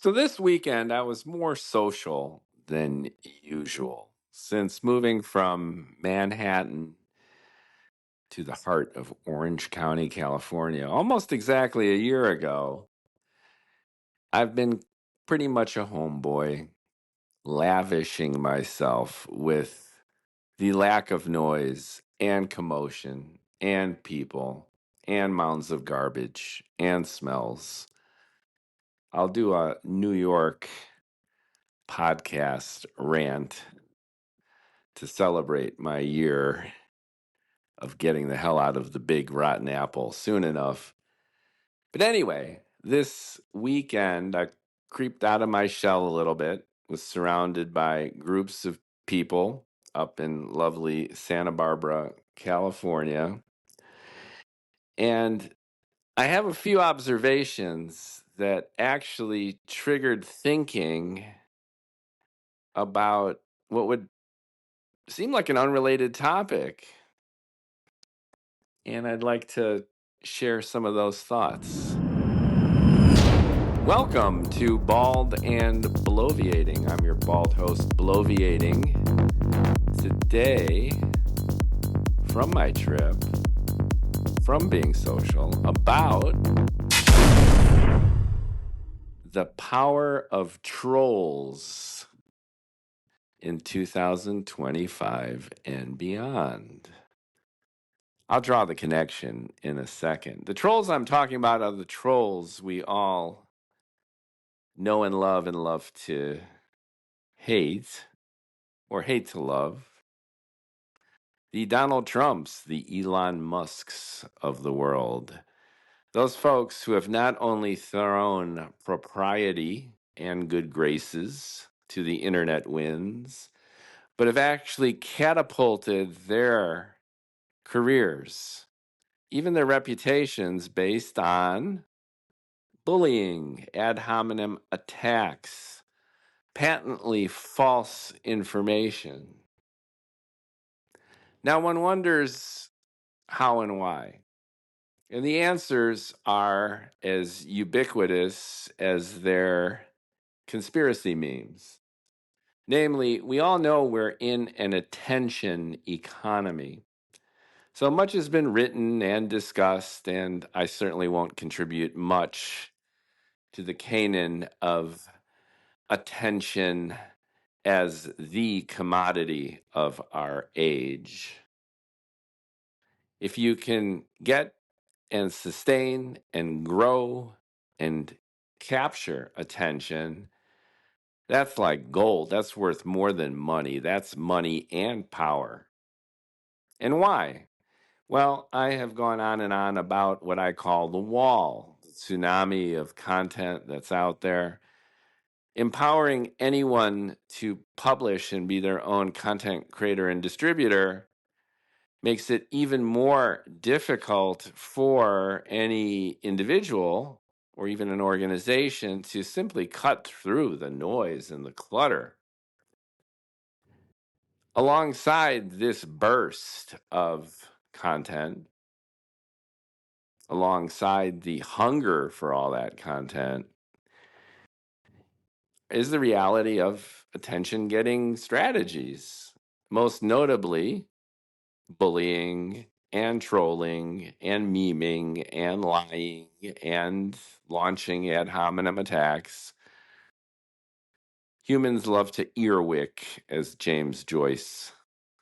So this weekend, I was more social than usual. Since moving from Manhattan to the heart of Orange County, California, almost exactly a year ago, I've been pretty much a homeboy, lavishing myself with the lack of noise and commotion and people and mounds of garbage and smells. I'll do a New York podcast rant to celebrate my year of getting the hell out of the big rotten apple soon enough. But anyway, this weekend I creeped out of my shell a little bit, was surrounded by groups of people up in lovely Santa Barbara, California. And I have a few observations that actually triggered thinking about what would seem like an unrelated topic. And I'd like to share some of those thoughts. Welcome to Bald and Bloviating. I'm your bald host, Bloviating. Today, from my trip, from being social, about the power of trolls in 2025 and beyond. I'll draw the connection in a second. The trolls I'm talking about are the trolls we all know and love to hate or hate to love. The Donald Trumps, the Elon Musks of the world. Those folks who have not only thrown propriety and good graces to the internet winds, but have actually catapulted their careers, even their reputations, based on bullying, ad hominem attacks, patently false information. Now, one wonders how and why. And the answers are as ubiquitous as their conspiracy memes. Namely, we all know we're in an attention economy. So much has been written and discussed, and I certainly won't contribute much to the canon of attention as the commodity of our age. If you can get and sustain and grow and capture attention, that's like gold. That's worth more than money. That's money and power. And why? Well, I have gone on and on about what I call the wall, the tsunami of content that's out there. Empowering anyone to publish and be their own content creator and distributor makes it even more difficult for any individual or even an organization to simply cut through the noise and the clutter. Alongside this burst of content, alongside the hunger for all that content, is the reality of attention getting strategies, most notably bullying and trolling and memeing and lying and launching ad hominem attacks. Humans love to earwick, as James Joyce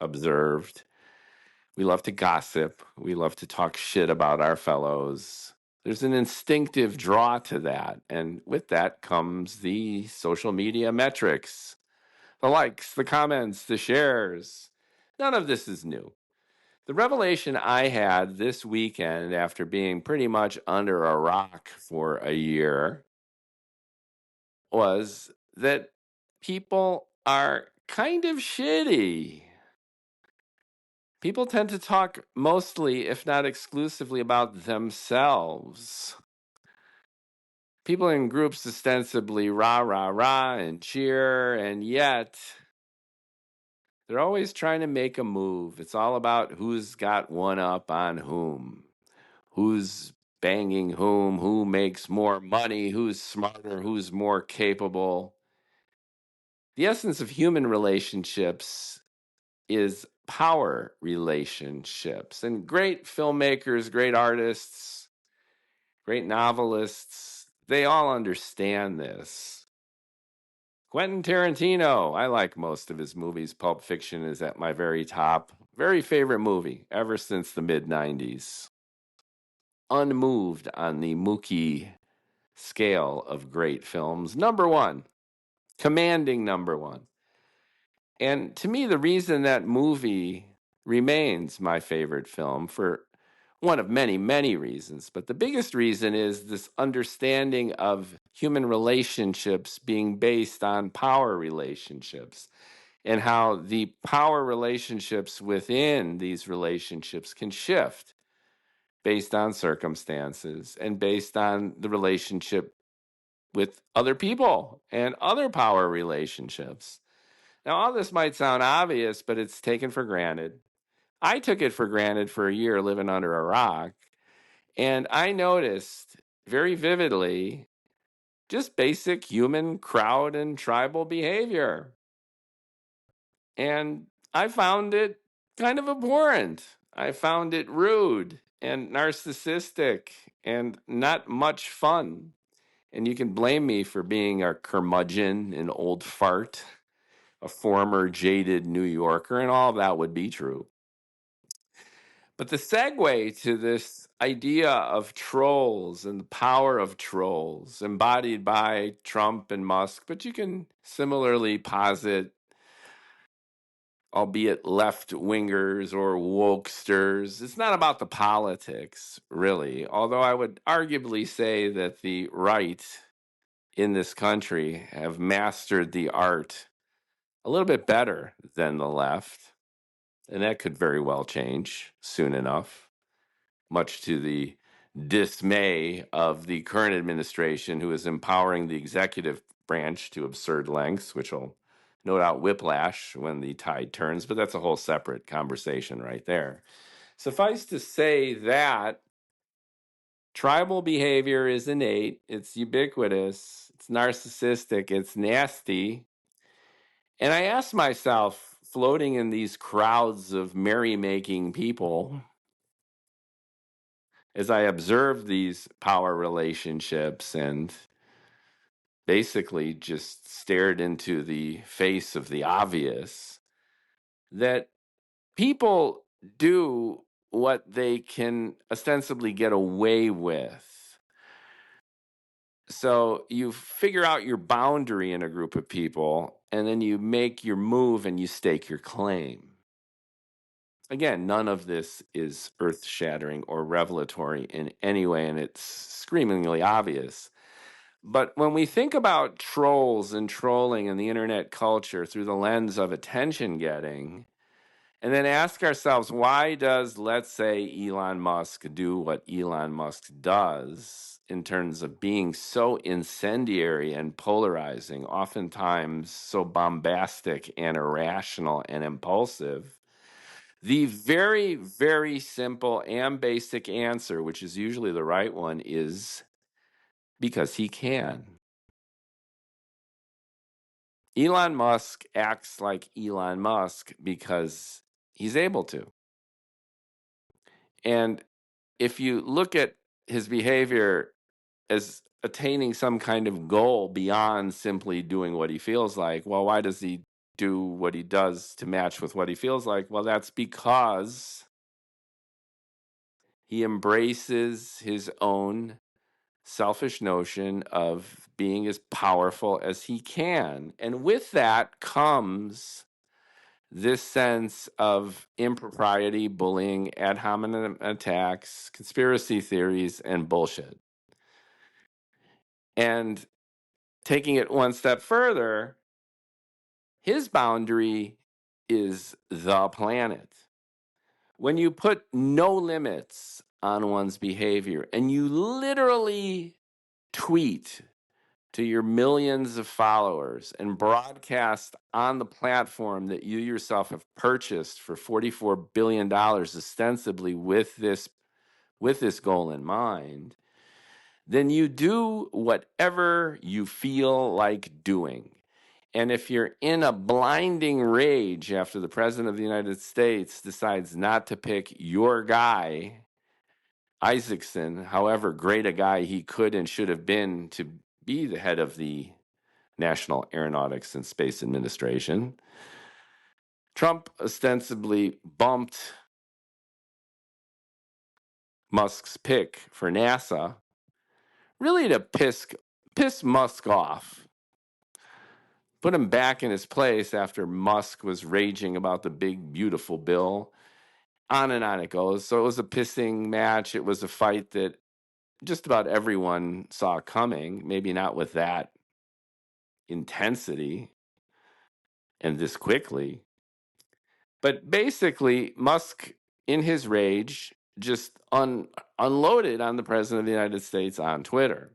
observed. We love to gossip. We love to talk shit about our fellows. There's an instinctive draw to that. And with that comes the social media metrics, the likes, the comments, the shares. None of this is new. The revelation I had this weekend after being pretty much under a rock for a year was that people are kind of shitty. People tend to talk mostly, if not exclusively, about themselves. People in groups ostensibly rah, rah, rah, and cheer, and yet they're always trying to make a move. It's all about who's got one up on whom, who's banging who makes more money, who's smarter, who's more capable. The essence of human relationships is power relationships. And great filmmakers, great artists, great novelists, they all understand this. Quentin Tarantino, I like most of his movies. Pulp Fiction is at my very top. Very favorite movie ever since the mid-90s. Unmoved on the Mookie scale of great films. Number one, commanding number one. And to me, the reason that movie remains my favorite film for one of many, many reasons, but the biggest reason is this understanding of human relationships being based on power relationships and how the power relationships within these relationships can shift based on circumstances and based on the relationship with other people and other power relationships. Now, all this might sound obvious, but it's taken for granted. I took it for granted for a year living under a rock, and I noticed very vividly just basic human crowd and tribal behavior. And I found it kind of abhorrent. I found it rude and narcissistic and not much fun. And you can blame me for being a curmudgeon, an old fart, a former jaded New Yorker, and all of that would be true. But the segue to this idea of trolls and the power of trolls embodied by Trump and Musk, but you can similarly posit, albeit left wingers or wokesters. It's not about the politics, really, although I would arguably say that the right in this country have mastered the art a little bit better than the left. And that could very well change soon enough, much to the dismay of the current administration, who is empowering the executive branch to absurd lengths, which will no doubt whiplash when the tide turns, but that's a whole separate conversation right there. Suffice to say that tribal behavior is innate, it's ubiquitous, it's narcissistic, it's nasty. And I ask myself, floating in these crowds of merrymaking people, as I observe these power relationships and basically just stared into the face of the obvious, that people do what they can ostensibly get away with. So you figure out your boundary in a group of people, and then you make your move and you stake your claim. Again, none of this is earth-shattering or revelatory in any way, and it's screamingly obvious. But when we think about trolls and trolling and the internet culture through the lens of attention getting, and then ask ourselves, why does, let's say, Elon Musk do what Elon Musk does in terms of being so incendiary and polarizing, oftentimes so bombastic and irrational and impulsive? The very, very simple and basic answer, which is usually the right one, is because he can. Elon Musk acts like Elon Musk because he's able to. And if you look at his behavior as attaining some kind of goal beyond simply doing what he feels like, well, why does he do what he does to match with what he feels like? Well, that's because he embraces his own selfish notion of being as powerful as he can. And with that comes this sense of impropriety, bullying, ad hominem attacks, conspiracy theories, and bullshit. And taking it one step further, his boundary is the planet. When you put no limits on one's behavior and you literally tweet to your millions of followers and broadcast on the platform that you yourself have purchased for $44 billion ostensibly with this with this goal in mind, then you do whatever you feel like doing. And if you're in a blinding rage after the President of the United States decides not to pick your guy, Isaacson, however great a guy he could and should have been to be the head of the National Aeronautics and Space Administration, Trump ostensibly bumped Musk's pick for NASA, really to piss Musk off, put him back in his place after Musk was raging about the big, beautiful bill. On and on it goes. So it was a pissing match. It was a fight that just about everyone saw coming, maybe not with that intensity and this quickly. But basically, Musk, in his rage, just unloaded on the President of the United States on Twitter.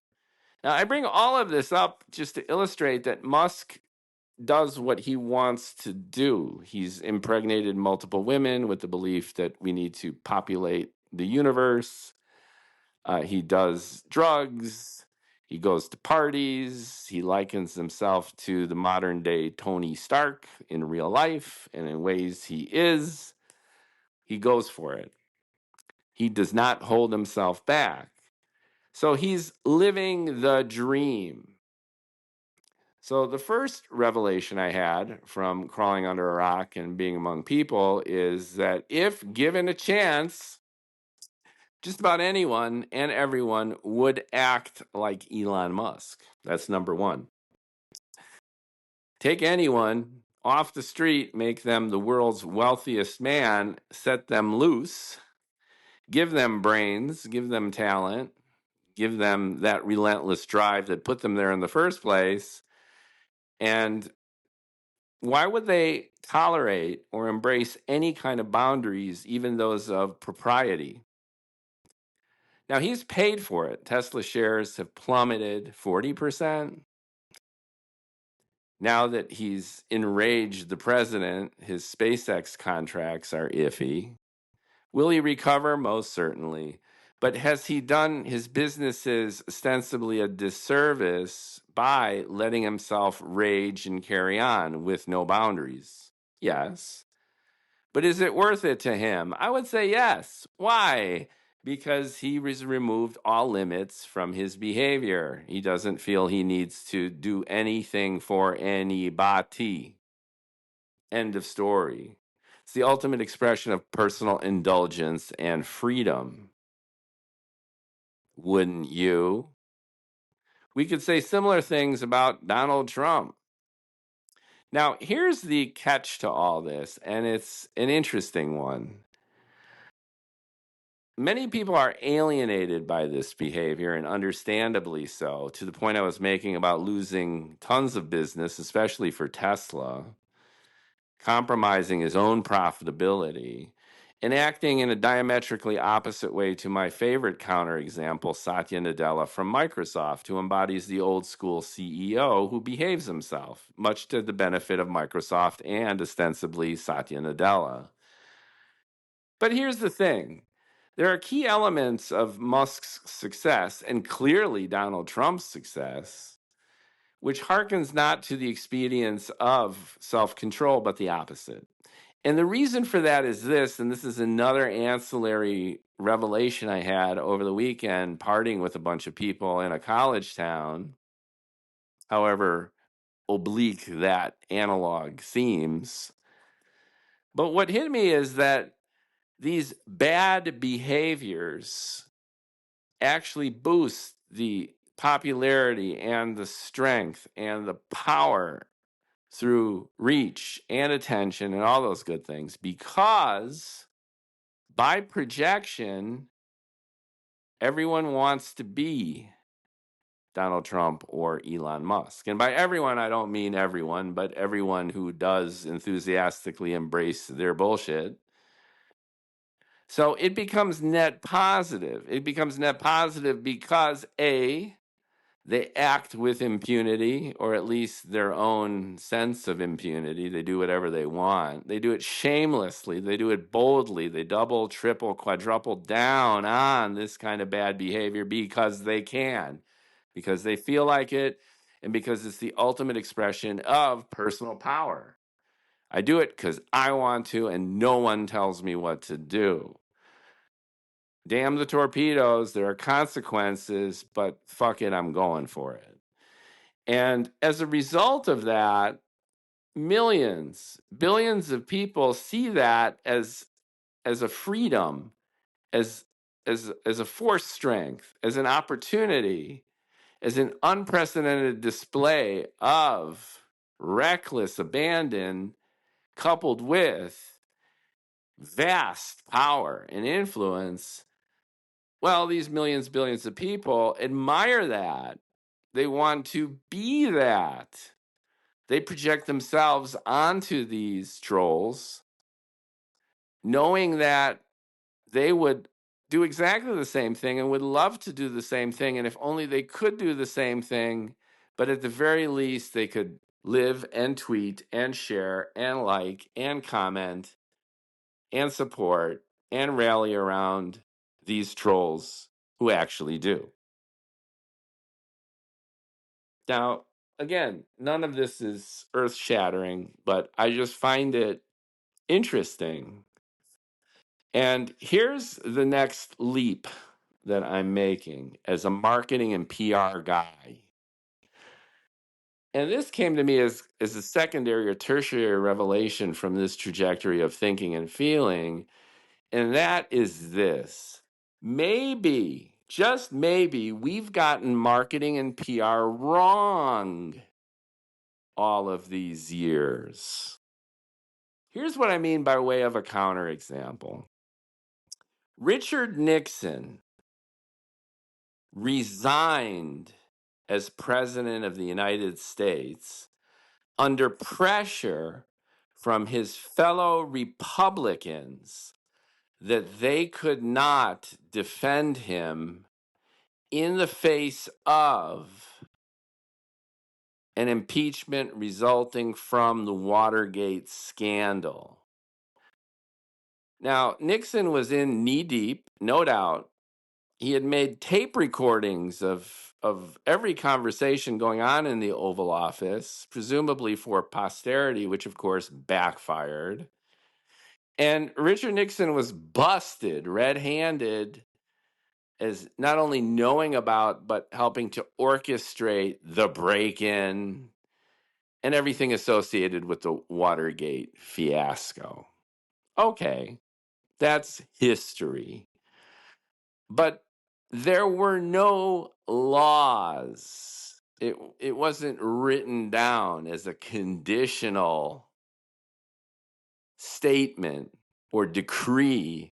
Now, I bring all of this up just to illustrate that Musk does what he wants to do. He's impregnated multiple women with the belief that we need to populate the universe. He does drugs. He goes to parties. He likens himself to the modern day Tony Stark in real life, and in ways he is. He goes for it. He does not hold himself back. So he's living the dream. So the first revelation I had from crawling under a rock and being among people is that if given a chance, just about anyone and everyone would act like Elon Musk. That's number one. Take anyone off the street, make them the world's wealthiest man, set them loose, give them brains, give them talent, give them that relentless drive that put them there in the first place. And why would they tolerate or embrace any kind of boundaries, even those of propriety? Now, he's paid for it. Tesla shares have plummeted 40%. Now that he's enraged the president, his SpaceX contracts are iffy. Will he recover? Most certainly. But has he done his businesses ostensibly a disservice by letting himself rage and carry on with no boundaries? Yes. But is it worth it to him? I would say yes. Why? Because he has removed all limits from his behavior. He doesn't feel he needs to do anything for anybody. End of story. It's the ultimate expression of personal indulgence and freedom. Wouldn't you? We could say similar things about Donald Trump. Now, here's the catch to all this, and it's an interesting one. Many people are alienated by this behavior, and understandably so, to the point I was making about losing tons of business, especially for Tesla, compromising his own profitability, and acting in a diametrically opposite way to my favorite counterexample, Satya Nadella from Microsoft, who embodies the old school CEO who behaves himself, much to the benefit of Microsoft and ostensibly Satya Nadella. But here's the thing. There are key elements of Musk's success, and clearly Donald Trump's success, which harkens not to the expedience of self-control, but the opposite. And the reason for that is this, and this is another ancillary revelation I had over the weekend, partying with a bunch of people in a college town, however oblique that analog seems. But what hit me is that these bad behaviors actually boost the popularity and the strength and the power through reach and attention and all those good things, because by projection, everyone wants to be Donald Trump or Elon Musk. And by everyone, I don't mean everyone, but everyone who does enthusiastically embrace their bullshit. So it becomes net positive. It becomes net positive because A, They act with impunity, or at least their own sense of impunity. They do whatever they want. They do it shamelessly. They do it boldly. They double, triple, quadruple down on this kind of bad behavior because they can, because they feel like it, and because it's the ultimate expression of personal power. I do it because I want to, and no one tells me what to do. Damn the torpedoes. There are consequences, but fuck it, I'm going for it. And as a result of that, millions, billions of people see that as a freedom, as a force strength, as an opportunity, as an unprecedented display of reckless abandon coupled with vast power and influence. Well, these millions, billions of people admire that. They want to be that. They project themselves onto these trolls, knowing that they would do exactly the same thing and would love to do the same thing. And if only they could do the same thing, but at the very least, they could live and tweet and share and like and comment and support and rally around these trolls who actually do. Now, again, none of this is earth shattering, but I just find it interesting. And here's the next leap that I'm making as a marketing and PR guy. And this came to me as a secondary or tertiary revelation from this trajectory of thinking and feeling. And that is this. Maybe, just maybe, we've gotten marketing and PR wrong all of these years. Here's what I mean by way of a counterexample. Richard Nixon resigned as president of the United States under pressure from his fellow Republicans that they could not defend him in the face of an impeachment resulting from the Watergate scandal. Now, Nixon was in knee deep, no doubt. He had made tape recordings of every conversation going on in the Oval Office, presumably for posterity, which of course backfired. And Richard Nixon was busted red-handed as not only knowing about, but helping to orchestrate the break-in and everything associated with the Watergate fiasco. Okay, that's history. But there were no laws. It wasn't written down as a conditional statement or decree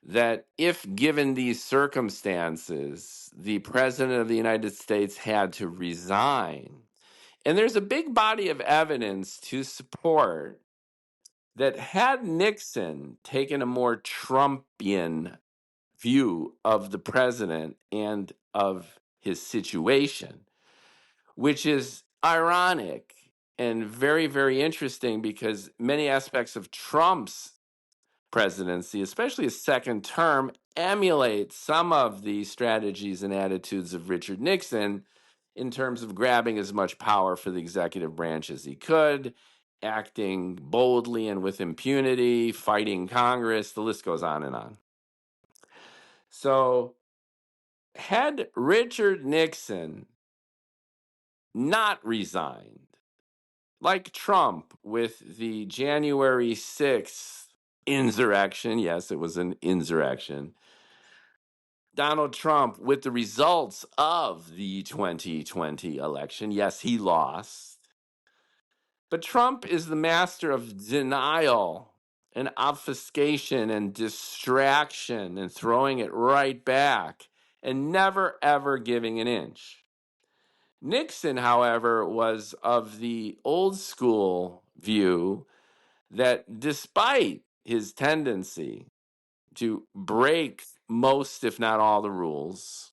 that if given these circumstances, the president of the United States had to resign. And there's a big body of evidence to support that had Nixon taken a more Trumpian view of the president and of his situation, which is ironic and very, very interesting because many aspects of Trump's presidency, especially his second term, emulate some of the strategies and attitudes of Richard Nixon in terms of grabbing as much power for the executive branch as he could, acting boldly and with impunity, fighting Congress, the list goes on and on. So, had Richard Nixon not resigned, like Trump with the January 6th insurrection, yes, it was an insurrection, Donald Trump with the results of the 2020 election, yes, he lost. But Trump is the master of denial and obfuscation and distraction and throwing it right back and never, ever giving an inch. Nixon, however, was of the old school view that despite his tendency to break most, if not all, the rules,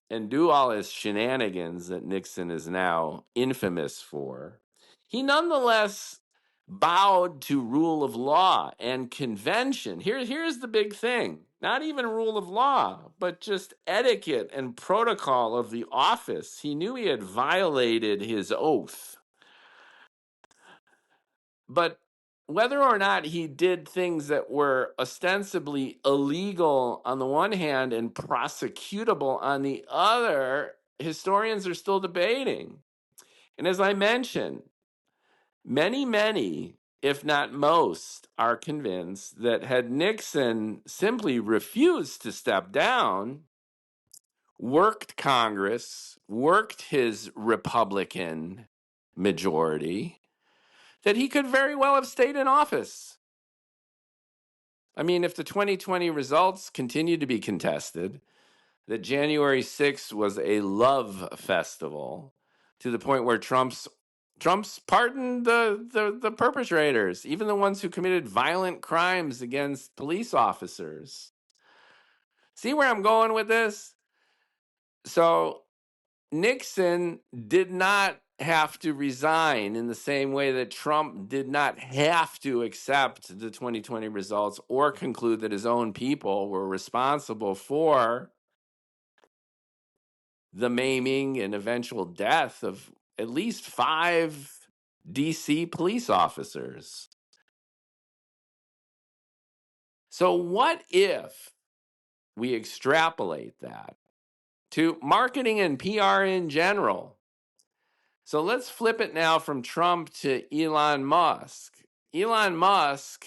and do all his shenanigans that Nixon is now infamous for, he nonetheless bowed to rule of law and convention. Here's the big thing. Not even rule of law, but just etiquette and protocol of the office. He knew he had violated his oath. But whether or not he did things that were ostensibly illegal on the one hand and prosecutable on the other, historians are still debating. And as I mentioned, many, if not most, are convinced that had Nixon simply refused to step down, worked Congress, worked his Republican majority, that he could very well have stayed in office. I mean, if the 2020 results continue to be contested, that January 6th was a love festival to the point where Trump's pardoned the perpetrators, even the ones who committed violent crimes against police officers. See where I'm going with this? So Nixon did not have to resign in the same way that Trump did not have to accept the 2020 results or conclude that his own people were responsible for the maiming and eventual death of at least 5 DC police officers. So, what if we extrapolate that to marketing and PR in general? So, let's flip it now from Trump to Elon Musk. Elon Musk,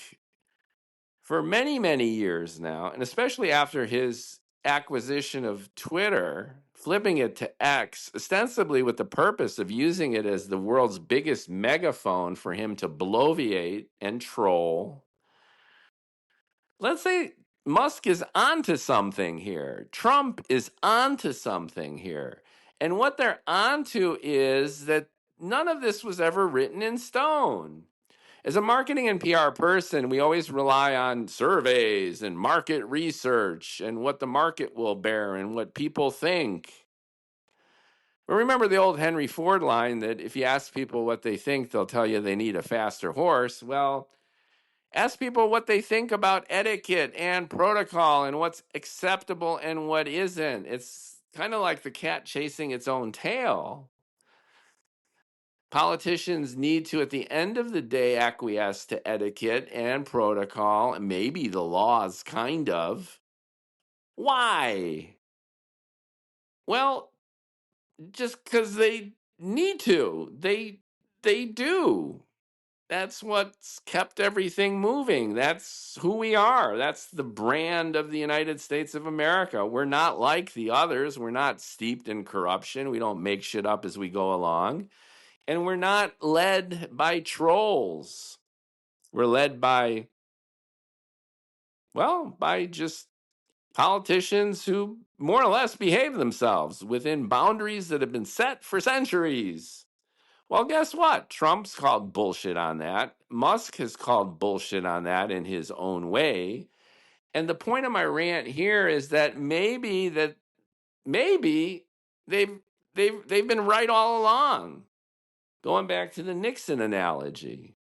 for many years now, and especially after his acquisition of Twitter, flipping it to X, ostensibly with the purpose of using it as the world's biggest megaphone for him to bloviate and troll. Let's say Musk is onto something here. Trump is onto something here. And what they're onto is that none of this was ever written in stone. As a marketing and PR person, we always rely on surveys and market research and what the market will bear and what people think. But remember the old Henry Ford line that if you ask people what they think, they'll tell you they need a faster horse. Well, ask people what they think about etiquette and protocol and what's acceptable and what isn't. It's kind of like the cat chasing its own tail. Politicians need to, at the end of the day, acquiesce to etiquette and protocol, and maybe the laws, kind of. Why? Well, just because they need to. They do. That's what's kept everything moving. That's who we are. That's the brand of the United States of America. We're not like the others. We're not steeped in corruption. We don't make shit up as we go along. And we're not led by trolls. We're led by just politicians who more or less behave themselves within boundaries that have been set for centuries. Well, guess what? Trump's called bullshit on that. Musk has called bullshit on that in his own way. And the point of my rant here is that maybe they've been right all along. Going back to the Nixon analogy.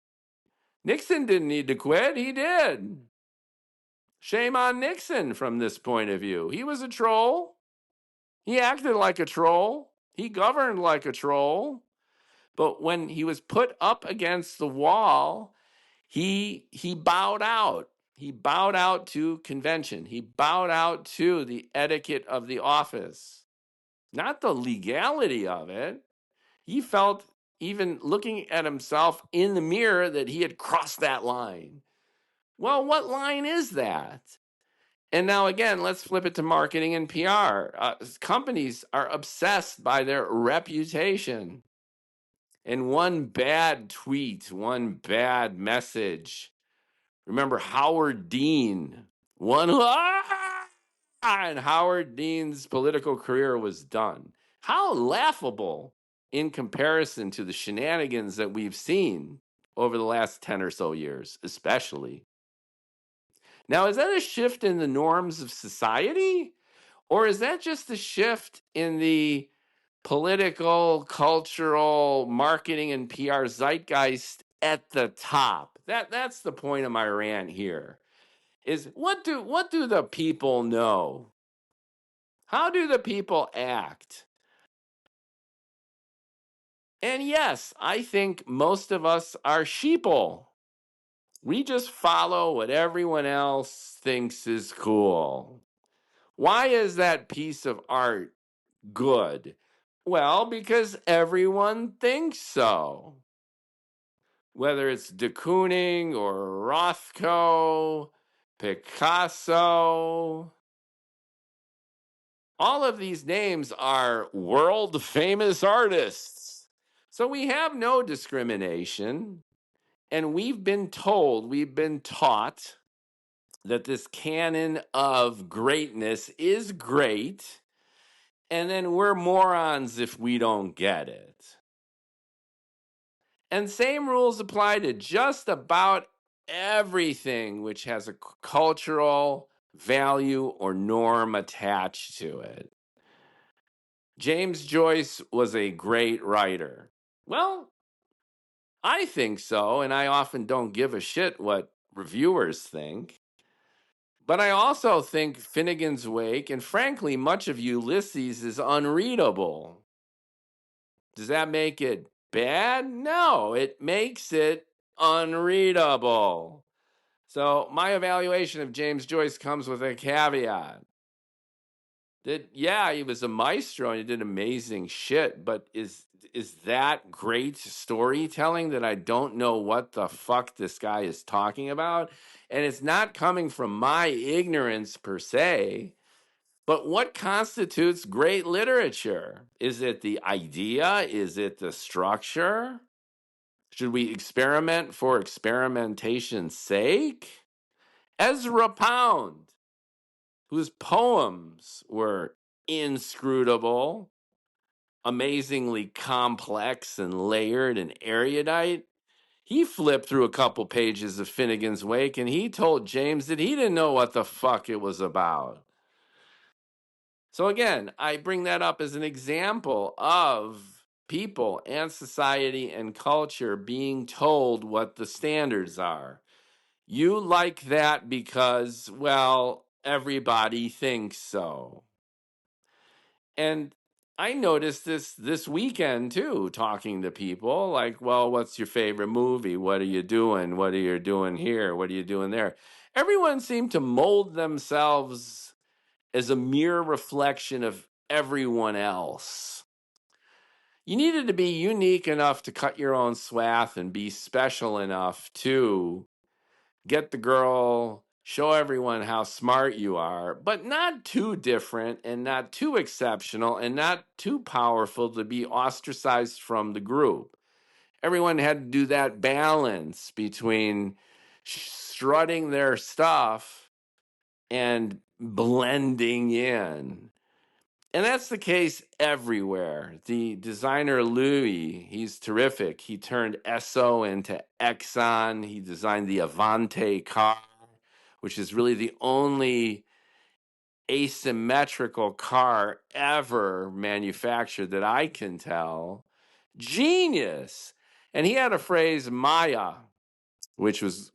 Nixon didn't need to quit. He did. Shame on Nixon from this point of view. He was a troll. He acted like a troll. He governed like a troll. But when he was put up against the wall, he bowed out. He bowed out to convention. He bowed out to the etiquette of the office. Not the legality of it. He felt, even looking at himself in the mirror, that he had crossed that line. Well, what line is that? And now, again, let's flip it to marketing and PR. Companies are obsessed by their reputation. And one bad tweet, one bad message. Remember Howard Dean? And Howard Dean's political career was done. How laughable in comparison to the shenanigans that we've seen over the last 10 or so years, especially. Now, is that a shift in the norms of society? Or is that just a shift in the political, cultural, marketing, and PR zeitgeist at the top? That's the point of my rant here. Is what do the people know? How do the people act? And yes, I think most of us are sheeple. We just follow what everyone else thinks is cool. Why is that piece of art good? Well, because everyone thinks so. Whether it's de Kooning or Rothko, Picasso, all of these names are world famous artists. So we have no discrimination. And we've been told, we've been taught that this canon of greatness is great. And then we're morons if we don't get it. And same rules apply to just about everything which has a cultural value or norm attached to it. James Joyce was a great writer. Well, I think so, and I often don't give a shit what reviewers think. But I also think Finnegan's Wake, and frankly, much of Ulysses, is unreadable. Does that make it bad? No, it makes it unreadable. So my evaluation of James Joyce comes with a caveat. That, yeah, he was a maestro and he did amazing shit, but is that great storytelling that I don't know what the fuck this guy is talking about? And it's not coming from my ignorance per se, but what constitutes great literature? Is it the idea? Is it the structure? Should we experiment for experimentation's sake? Ezra Pound, whose poems were inscrutable, amazingly complex and layered and erudite, he flipped through a couple pages of Finnegan's Wake and he told James that he didn't know what the fuck it was about. So again, I bring that up as an example of people and society and culture being told what the standards are. You like that because, well, everybody thinks so. And I noticed this weekend too, talking to people like, well, what's your favorite movie? What are you doing? What are you doing here? What are you doing there? Everyone seemed to mold themselves as a mere reflection of everyone else. You needed to be unique enough to cut your own swath and be special enough to get the girl, show everyone how smart you are, but not too different and not too exceptional and not too powerful to be ostracized from the group. Everyone had to do that balance between strutting their stuff and blending in. And that's the case everywhere. The designer Louis, he's terrific. He turned Esso into Exxon. He designed the Avante car, which is really the only asymmetrical car ever manufactured that I can tell. Genius. And he had a phrase, Maya, which was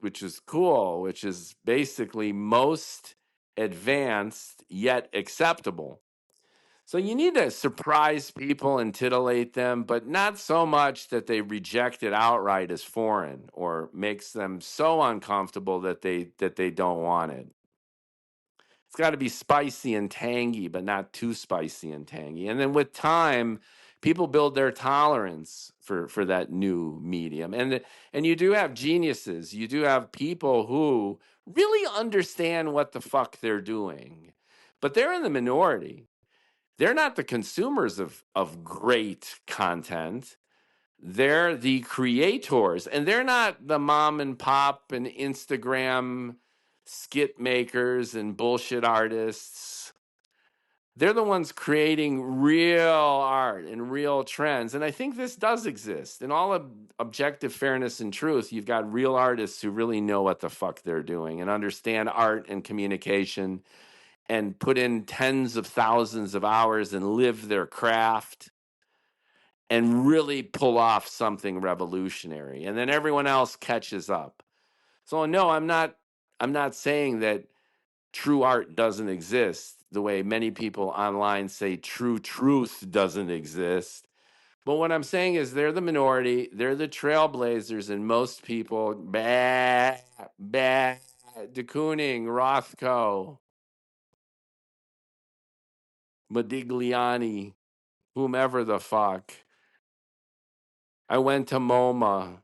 cool, which is basically most advanced yet acceptable. So you need to surprise people and titillate them, but not so much that they reject it outright as foreign or makes them so uncomfortable that they don't want it. It's got to be spicy and tangy, but not too spicy and tangy. And then with time, people build their tolerance for that new medium. And you do have geniuses. You do have people who really understand what the fuck they're doing. But they're in the minority. They're not the consumers of great content. They're the creators, and they're not the mom and pop and Instagram skit makers and bullshit artists. They're the ones creating real art and real trends. And I think this does exist. In all objective fairness and truth, you've got real artists who really know what the fuck they're doing and understand art and communication and put in tens of thousands of hours and live their craft and really pull off something revolutionary. And then everyone else catches up. So no, I'm not saying that true art doesn't exist the way many people online say true truth doesn't exist. But what I'm saying is they're the minority, they're the trailblazers, and most people, de Kooning, Rothko, Modigliani, whomever the fuck. I went to MoMA.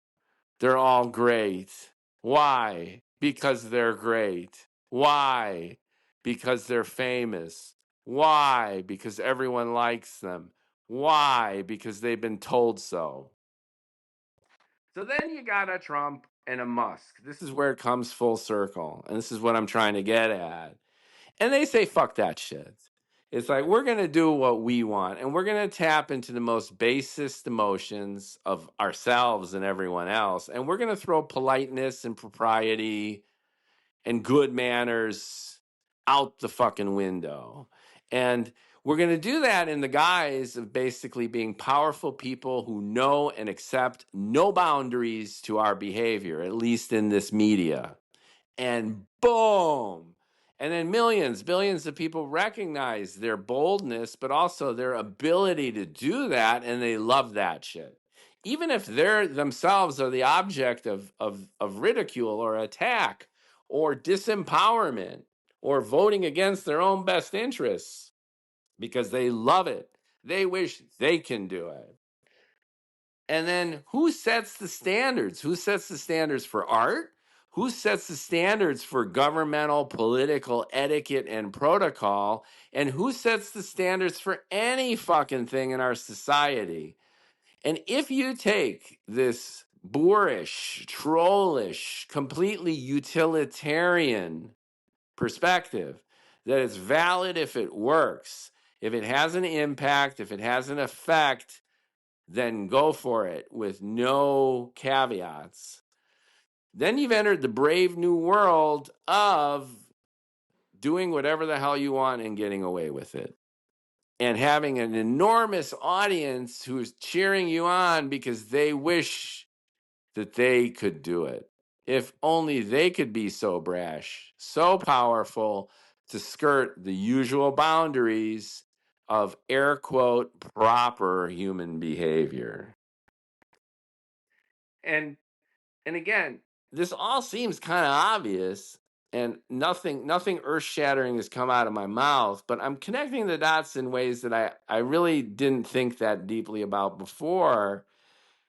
They're all great. Why? Because they're great. Why? Because they're famous. Why? Because everyone likes them. Why? Because they've been told so. So then you got a Trump and a Musk. This is where it comes full circle. And this is what I'm trying to get at. And they say, fuck that shit. It's like, we're going to do what we want. And we're going to tap into the most basest emotions of ourselves and everyone else. And we're going to throw politeness and propriety and good manners out the fucking window. And we're going to do that in the guise of basically being powerful people who know and accept no boundaries to our behavior, at least in this media. And boom. And then millions, billions of people recognize their boldness, but also their ability to do that, and they love that shit. Even if they're themselves are the object of ridicule or attack or disempowerment or voting against their own best interests because they love it. They wish they can do it. And then who sets the standards? Who sets the standards for art? Who sets the standards for governmental, political etiquette and protocol? And who sets the standards for any fucking thing in our society? And if you take this boorish, trollish, completely utilitarian perspective, that it's valid if it works, if it has an impact, if it has an effect, then go for it with no caveats. Then you've entered the brave new world of doing whatever the hell you want and getting away with it. And having an enormous audience who's cheering you on because they wish that they could do it. If only they could be so brash, so powerful to skirt the usual boundaries of air quote proper human behavior. And again, this all seems kind of obvious, and nothing earth-shattering has come out of my mouth, but I'm connecting the dots in ways that I really didn't think that deeply about before,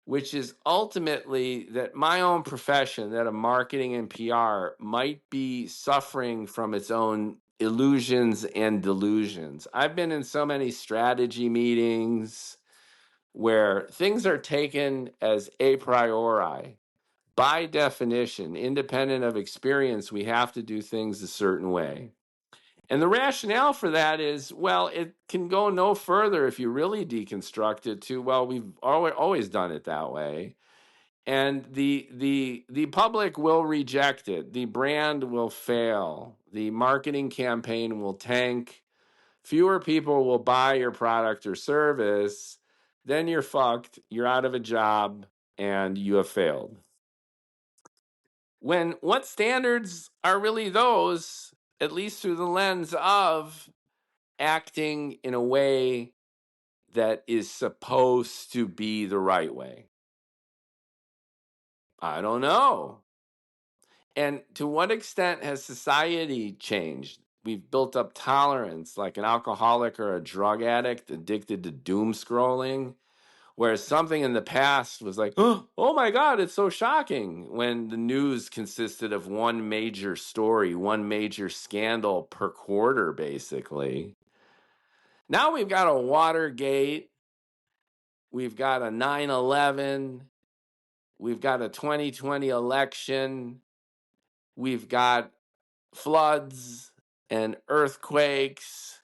which is ultimately that my own profession, that of marketing and PR, might be suffering from its own illusions and delusions. I've been in so many strategy meetings where things are taken as a priori. By definition, independent of experience, we have to do things a certain way. And the rationale for that is, well, it can go no further if you really deconstruct it to, well, we've always done it that way. And the public will reject it. The brand will fail. The marketing campaign will tank. Fewer people will buy your product or service. Then you're fucked. You're out of a job and you have failed. When what standards are really those, at least through the lens of acting in a way that is supposed to be the right way? I don't know. And to what extent has society changed? We've built up tolerance like an alcoholic or a drug addict addicted to doom scrolling. Whereas something in the past was like, oh my God, it's so shocking, when the news consisted of one major story, one major scandal per quarter, basically. Now we've got a Watergate, we've got a 9/11, we've got a 2020 election, we've got floods and earthquakes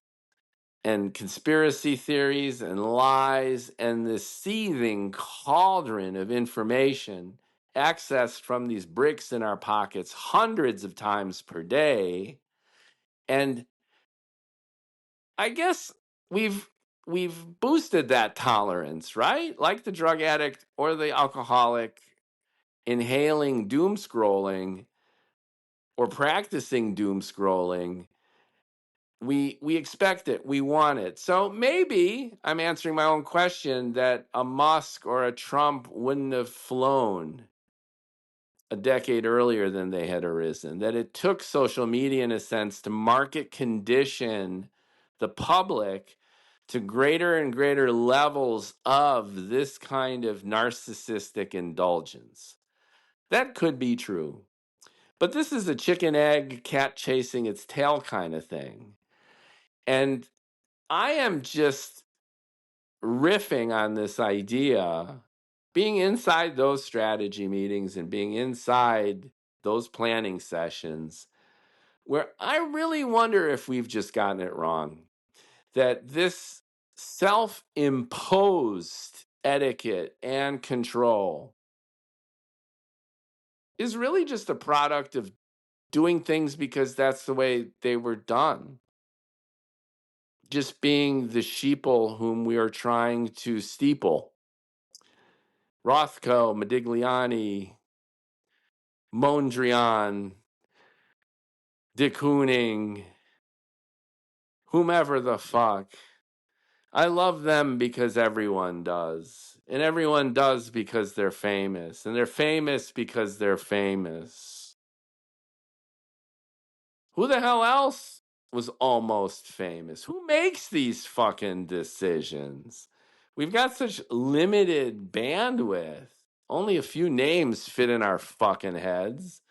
and conspiracy theories and lies and this seething cauldron of information accessed from these bricks in our pockets hundreds of times per day. And I guess we've boosted that tolerance, right? Like the drug addict or the alcoholic inhaling doom scrolling or practicing doom scrolling. We expect it, we want it. So maybe I'm answering my own question that a Musk or a Trump wouldn't have flown a decade earlier than they had arisen, that it took social media, in a sense, to market condition the public to greater and greater levels of this kind of narcissistic indulgence. That could be true. But this is a chicken egg, cat chasing its tail kind of thing. And I am just riffing on this idea, being inside those strategy meetings and being inside those planning sessions, where I really wonder if we've just gotten it wrong. That this self imposed etiquette and control is really just a product of doing things because that's the way they were done. Just being the sheeple whom we are trying to steeple. Rothko, Modigliani, Mondrian, de Kooning, whomever the fuck. I love them because everyone does. And everyone does because they're famous. And they're famous because they're famous. Who the hell else was almost famous? Who makes these fucking decisions? We've got such limited bandwidth. Only a few names fit in our fucking heads.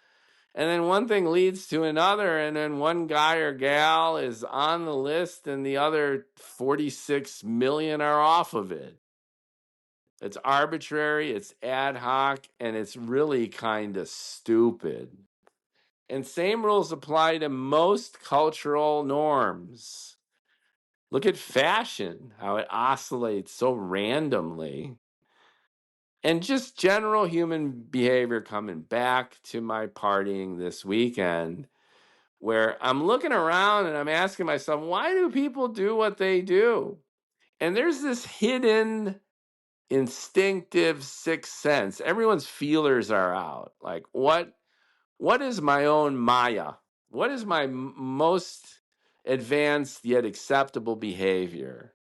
And then one thing leads to another, and then one guy or gal is on the list, and the other 46 million are off of it. It's arbitrary, it's ad hoc, and it's really kind of stupid. And same rules apply to most cultural norms. Look at fashion, how it oscillates so randomly. And just general human behavior, coming back to my partying this weekend, where I'm looking around and I'm asking myself, why do people do what they do? And there's this hidden instinctive sixth sense. Everyone's feelers are out. Like, what is my own Maya? What is my most advanced yet acceptable behavior?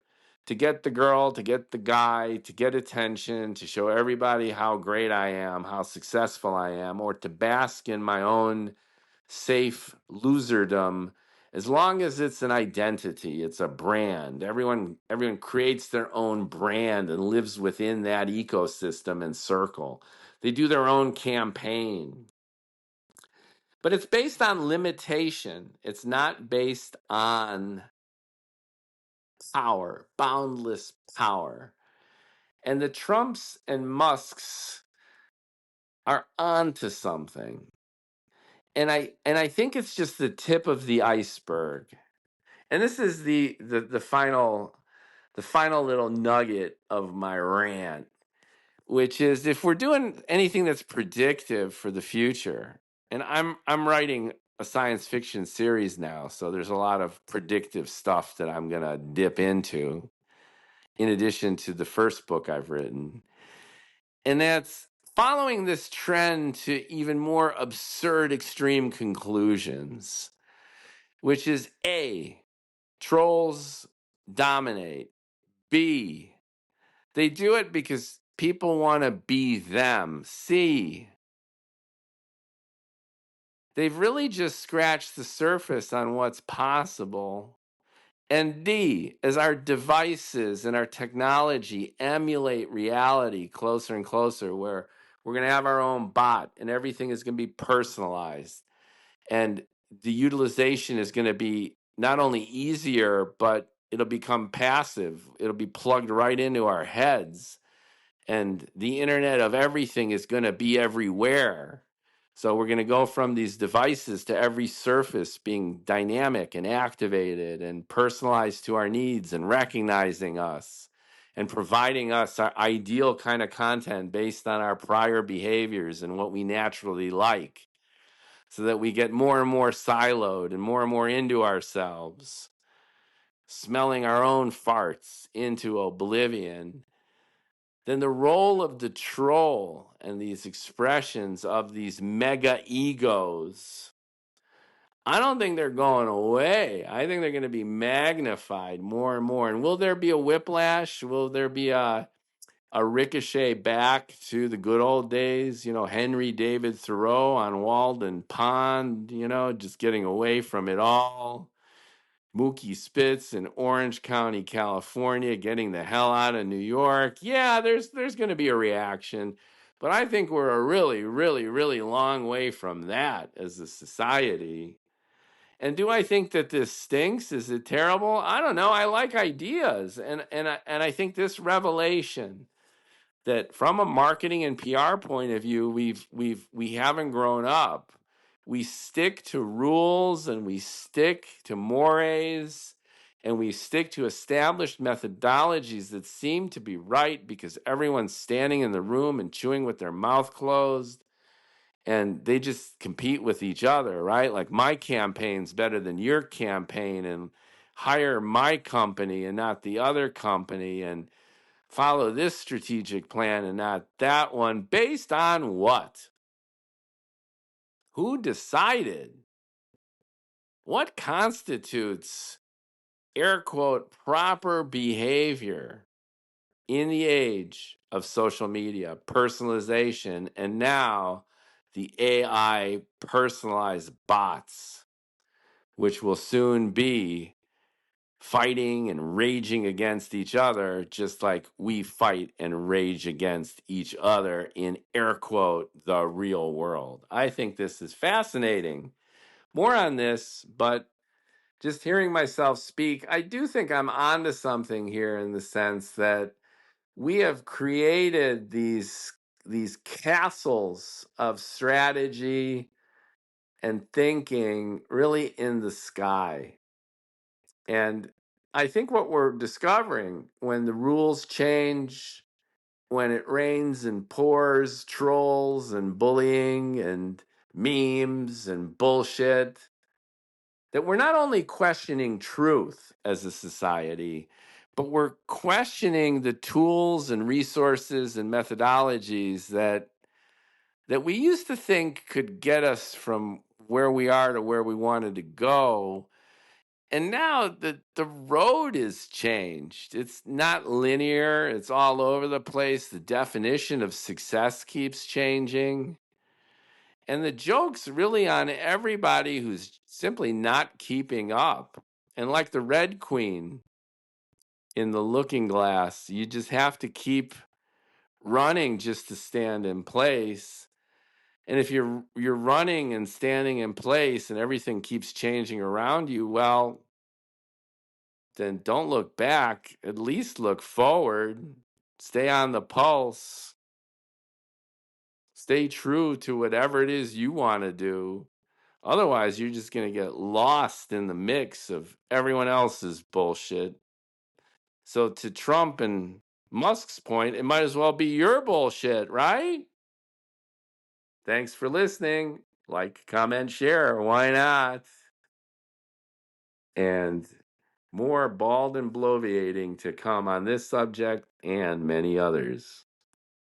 To get the girl, to get the guy, to get attention, to show everybody how great I am, how successful I am, or to bask in my own safe loserdom. As long as it's an identity, it's a brand. Everyone creates their own brand and lives within that ecosystem and circle. They do their own campaign. But it's based on limitation. It's not based on power, boundless power. And the Trumps and Musks are onto something. And I think it's just the tip of the iceberg. And this is the final little nugget of my rant, which is, if we're doing anything that's predictive for the future, and I'm writing a science fiction series now, so there's a lot of predictive stuff that I'm gonna dip into, in addition to the first book I've written, and that's following this trend to even more absurd extreme conclusions, which is A, trolls dominate. B, they do it because people want to be them. C, they've really just scratched the surface on what's possible. And D, as our devices and our technology emulate reality closer and closer, where we're going to have our own bot and everything is going to be personalized. And the utilization is going to be not only easier, but it'll become passive. It'll be plugged right into our heads. And the internet of everything is going to be everywhere. So we're going to go from these devices to every surface being dynamic and activated and personalized to our needs and recognizing us and providing us our ideal kind of content based on our prior behaviors and what we naturally like, so that we get more and more siloed and more into ourselves. smelling our own farts into oblivion, then the role of the troll and these expressions of these mega egos, I don't think they're going away. I think they're going to be magnified more and more. And will there be a whiplash? Will there be a ricochet back to the good old days? You know, Henry David Thoreau on Walden Pond, you know, just getting away from it all. Mookie Spitz in Orange County, California, getting the hell out of New York. Yeah, there's going to be a reaction, but I think we're a really, really, really long way from that as a society. And do I think that this stinks? Is it terrible? I don't know. I like ideas, and I think this revelation that from a marketing and PR point of view, we haven't grown up. We stick to rules and we stick to mores and we stick to established methodologies that seem to be right because everyone's standing in the room and chewing with their mouth closed and they just compete with each other, right? Like my campaign's better than your campaign and hire my company and not the other company and follow this strategic plan and not that one. Based on what? Who decided? What constitutes, air quote, proper behavior in the age of social media, personalization, and now the AI personalized bots, which will soon be fighting and raging against each other, just like we fight and rage against each other in air quote, the real world. I think this is fascinating. More on this, but just hearing myself speak, I do think I'm onto something here in the sense that we have created these castles of strategy and thinking really in the sky. And I think what we're discovering when the rules change, when it rains and pours, trolls and bullying and memes and bullshit, that we're not only questioning truth as a society, but we're questioning the tools and resources and methodologies that we used to think could get us from where we are to where we wanted to go. And now the road is changed. It's not linear. It's all over the place. The definition of success keeps changing. And the joke's really on everybody who's simply not keeping up. And like the Red Queen in the Looking Glass, you just have to keep running just to stand in place. And if you're running and standing in place and everything keeps changing around you, well, then don't look back. At least look forward. Stay on the pulse. Stay true to whatever it is you want to do. Otherwise, you're just going to get lost in the mix of everyone else's bullshit. So, to Trump and Musk's point, it might as well be your bullshit, right? Thanks for listening. Like, comment, share. Why not? And more bald and bloviating to come on this subject and many others.